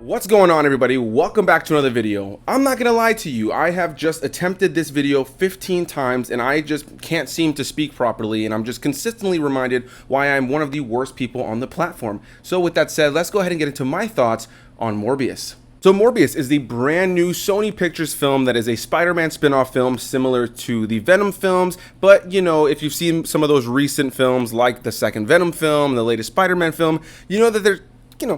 What's going on, everybody? Welcome back to another video. I'm not gonna lie to you, I have just attempted this video 15 times and I just can't seem to speak properly, and I'm just consistently reminded why I'm one of the worst people on the platform. So with that said, let's go ahead and get into my thoughts on Morbius. So Morbius is the brand new Sony Pictures film that is a Spider-Man spin-off film similar to the Venom films, but you know, if you've seen some of those recent films like the second Venom film, the latest Spider-Man film, you know that they're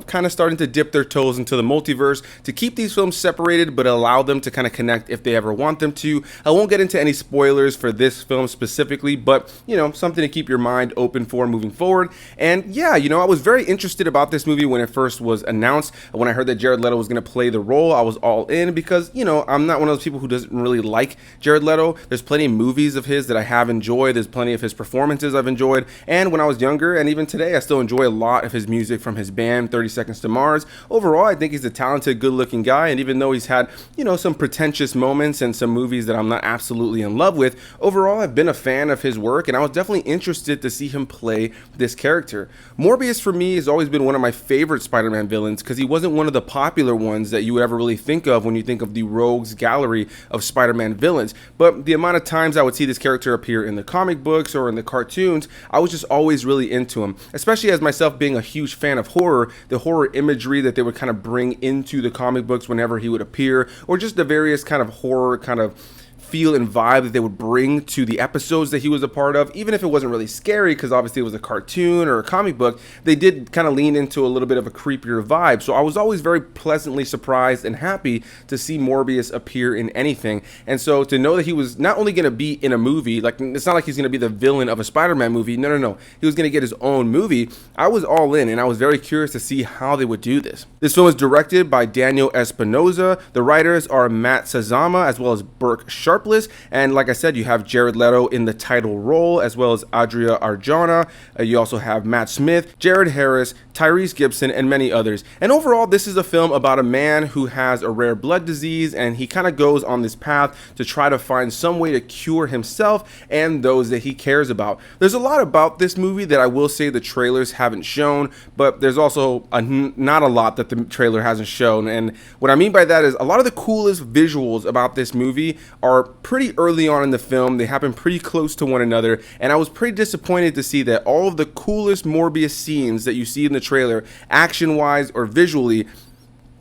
kind of starting to dip their toes into the multiverse to keep these films separated, but allow them to kind of connect if they ever want them to. I won't get into any spoilers for this film specifically, but you know, something to keep your mind open for moving forward. And yeah, you know, I was very interested about this movie when it first was announced. When I heard that Jared Leto was going to play the role, I was all in because, you know, I'm not one of those people who doesn't really like Jared Leto. There's plenty of movies of his that I have enjoyed. There's plenty of his performances I've enjoyed. And when I was younger, and even today, I still enjoy a lot of his music from his band 30 Seconds to Mars. Overall, I think he's a talented, good-looking guy, and even though he's had, you know, some pretentious moments and some movies that I'm not absolutely in love with, overall, I've been a fan of his work, and I was definitely interested to see him play this character. Morbius, for me, has always been one of my favorite Spider-Man villains because he wasn't one of the popular ones that you would ever really think of when you think of the rogues gallery of Spider-Man villains, but the amount of times I would see this character appear in the comic books or in the cartoons, I was just always really into him, especially as myself being a huge fan of horror. The horror imagery that they would kind of bring into the comic books whenever he would appear, or just the various kind of horror kind of feel and vibe that they would bring to the episodes that he was a part of, even if it wasn't really scary because obviously it was a cartoon or a comic book, they did kind of lean into a little bit of a creepier vibe. So I was always very pleasantly surprised and happy to see Morbius appear in anything. And so to know that he was not only going to be in a movie, like it's not like he's going to be the villain of a Spider-Man movie, no, he was going to get his own movie, I was all in, and I was very curious to see how they would do this. This film is directed by Daniel Espinoza. The writers are Matt Sazama as well as Burke Sharpless, and like I said, you have Jared Leto in the title role as well as Adria Arjona. You also have Matt Smith, Jared Harris, Tyrese Gibson, and many others. And overall, this is a film about a man who has a rare blood disease, and he kind of goes on this path to try to find some way to cure himself and those that he cares about. There's a lot about this movie that I will say the trailers haven't shown, but there's also not a lot that the trailer hasn't shown. And what I mean by that is a lot of the coolest visuals about this movie are pretty early on in the film. They happen pretty close to one another, and I was pretty disappointed to see that all of the coolest Morbius scenes that you see in the trailer, action-wise or visually,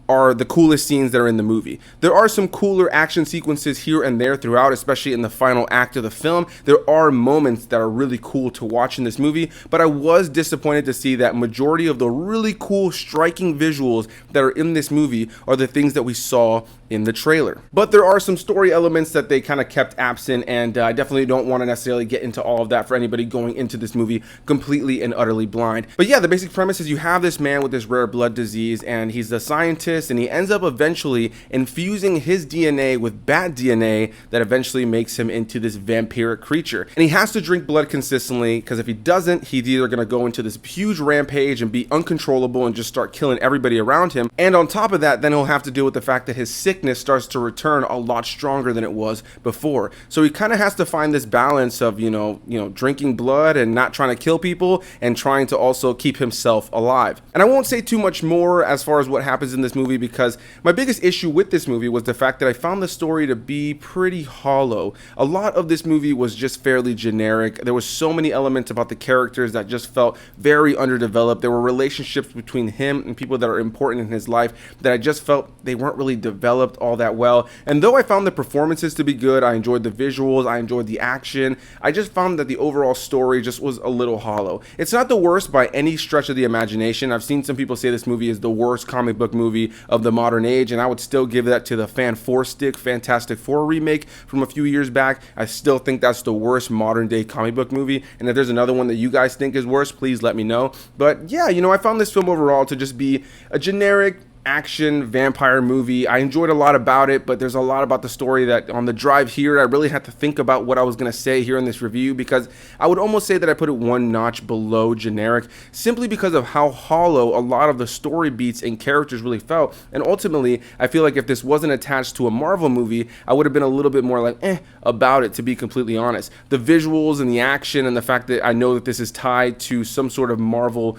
are the coolest scenes that are in the movie. There are some cooler action sequences here and there throughout, especially in the final act of the film. There are moments that are really cool to watch in this movie, but I was disappointed to see that majority of the really cool, striking visuals that are in this movie are the things that we saw in the trailer. But there are some story elements that they kind of kept absent, and I definitely don't want to necessarily get into all of that for anybody going into this movie completely and utterly blind. But yeah, the basic premise is you have this man with this rare blood disease, and he's a scientist, and he ends up eventually infusing his DNA with bat DNA that eventually makes him into this vampiric creature. And he has to drink blood consistently because if he doesn't, he's either going to go into this huge rampage and be uncontrollable and just start killing everybody around him. And on top of that, then he'll have to deal with the fact that his sickness starts to return a lot stronger than it was before. So he kind of has to find this balance of, you know, drinking blood and not trying to kill people and trying to also keep himself alive. And I won't say too much more as far as what happens in this movie because my biggest issue with this movie was the fact that I found the story to be pretty hollow. A lot of this movie was just fairly generic. There was so many elements about the characters that just felt very underdeveloped. There were relationships between him and people that are important in his life that I just felt they weren't really developed all that well. And though I found the performances to be good, I enjoyed the visuals, I enjoyed the action, I just found that the overall story just was a little hollow. It's not the worst by any stretch of the imagination. I've seen some people say this movie is the worst comic book movie of the modern age, and I would still give that to the Fantastic Four remake from a few years back. I still think that's the worst modern day comic book movie, and if there's another one that you guys think is worse, please let me know. But yeah, I found this film overall to just be a generic action vampire movie. I enjoyed a lot about it, but there's a lot about the story that on the drive here, I really had to think about what I was going to say here in this review, because I would almost say that I put it one notch below generic, simply because of how hollow a lot of the story beats and characters really felt. And ultimately, I feel like if this wasn't attached to a Marvel movie, I would have been a little bit more like about it, to be completely honest. The visuals and the action and the fact that I know that this is tied to some sort of Marvel,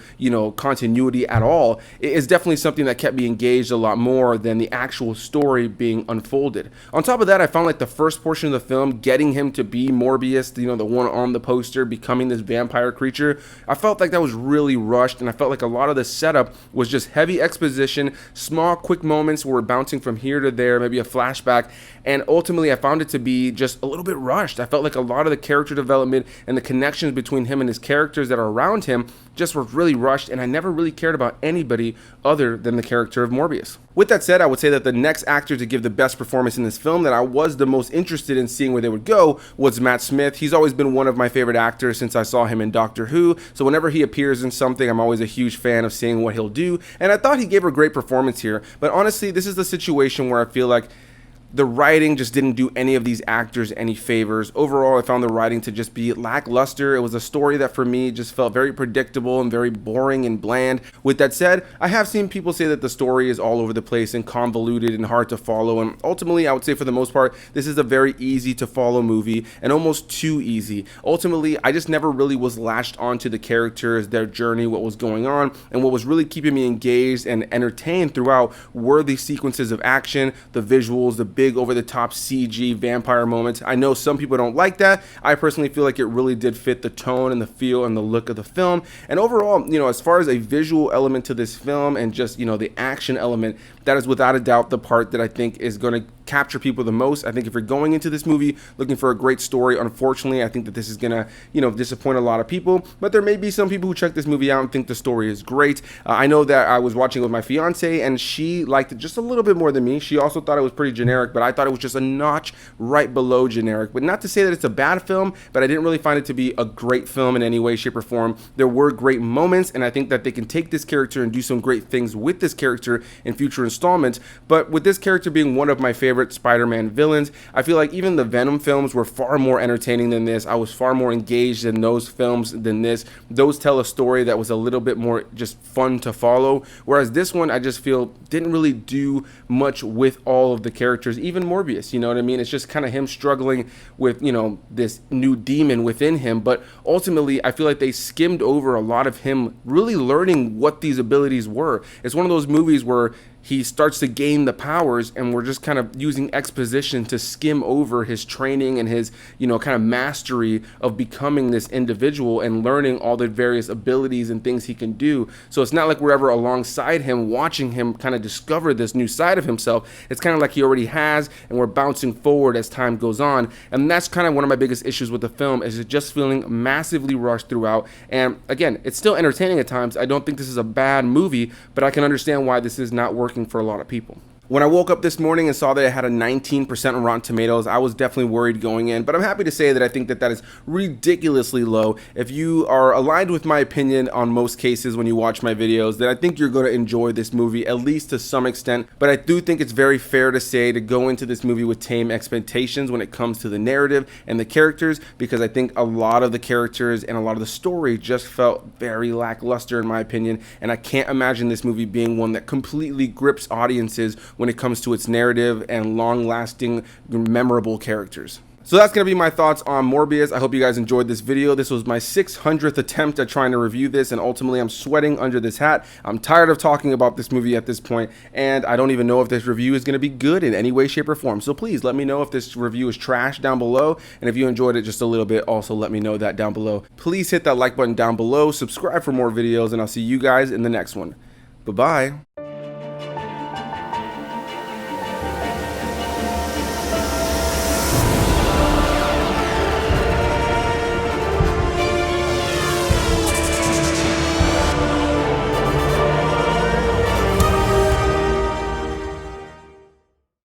continuity at all, is definitely something that kept me engaged a lot more than the actual story being unfolded. On top of that, I found like the first portion of the film, getting him to be Morbius, the one on the poster, becoming this vampire creature, I felt like that was really rushed, and I felt like a lot of the setup was just heavy exposition, small quick moments where we're bouncing from here to there, maybe a flashback, and ultimately I found it to be just a little bit rushed. I felt like a lot of the character development and the connections between him and his characters that are around him just were really rushed, and I never really cared about anybody other than the character of Morbius. With that said, I would say that the next actor to give the best performance in this film that I was the most interested in seeing where they would go was Matt Smith. He's always been one of my favorite actors since I saw him in Doctor Who, so whenever he appears in something, I'm always a huge fan of seeing what he'll do, and I thought he gave a great performance here. But honestly, this is the situation where I feel like the writing just didn't do any of these actors any favors. Overall, I found the writing to just be lackluster. It was a story that for me just felt very predictable and very boring and bland. With that said, I have seen people say that the story is all over the place and convoluted and hard to follow, and ultimately I would say for the most part this is a very easy to follow movie, and almost too easy. Ultimately, I just never really was latched onto the characters, their journey, what was going on, and what was really keeping me engaged and entertained throughout were the sequences of action, the visuals, the big over-the-top CG vampire moments. I know some people don't like that. I personally feel like it really did fit the tone and the feel and the look of the film. And overall, as far as a visual element to this film and just, the action element, that is without a doubt the part that I think is going to capture people the most. I think if you're going into this movie looking for a great story, unfortunately, I think that this is gonna, disappoint a lot of people. But there may be some people who check this movie out and think the story is great. I know that I was watching it with my fiance, and she liked it just a little bit more than me. She also thought it was pretty generic, but I thought it was just a notch right below generic. But not to say that it's a bad film, but I didn't really find it to be a great film in any way, shape, or form. There were great moments, and I think that they can take this character and do some great things with this character in future installments. But with this character being one of my favorite Spider-Man villains, I feel like even the Venom films were far more entertaining than this. I was far more engaged in those films than this. Those tell a story that was a little bit more just fun to follow, whereas this one I just feel didn't really do much with all of the characters, even Morbius, you know what I mean? It's just kind of him struggling with, this new demon within him, but ultimately I feel like they skimmed over a lot of him really learning what these abilities were. It's one of those movies where he starts to gain the powers, and we're just kind of using exposition to skim over his training and his, kind of mastery of becoming this individual and learning all the various abilities and things he can do. So it's not like we're ever alongside him watching him kind of discover this new side of himself. It's kind of like he already has, and we're bouncing forward as time goes on. And that's kind of one of my biggest issues with the film, is it just feeling massively rushed throughout. And again, it's still entertaining at times. I don't think this is a bad movie, but I can understand why this is not working for a lot of people. When I woke up this morning and saw that it had a 19% on Rotten Tomatoes, I was definitely worried going in, but I'm happy to say that I think that that is ridiculously low. If you are aligned with my opinion on most cases when you watch my videos, then I think you're going to enjoy this movie, at least to some extent. But I do think it's very fair to say to go into this movie with tame expectations when it comes to the narrative and the characters, because I think a lot of the characters and a lot of the story just felt very lackluster in my opinion, and I can't imagine this movie being one that completely grips audiences when it comes to its narrative and long-lasting, memorable characters. So that's going to be my thoughts on Morbius. I hope you guys enjoyed this video. This was my 600th attempt at trying to review this, and ultimately I'm sweating under this hat. I'm tired of talking about this movie at this point, and I don't even know if this review is going to be good in any way, shape, or form. So please let me know if this review is trash down below, and if you enjoyed it just a little bit, also let me know that down below. Please hit that like button down below, subscribe for more videos, and I'll see you guys in the next one. Bye-bye.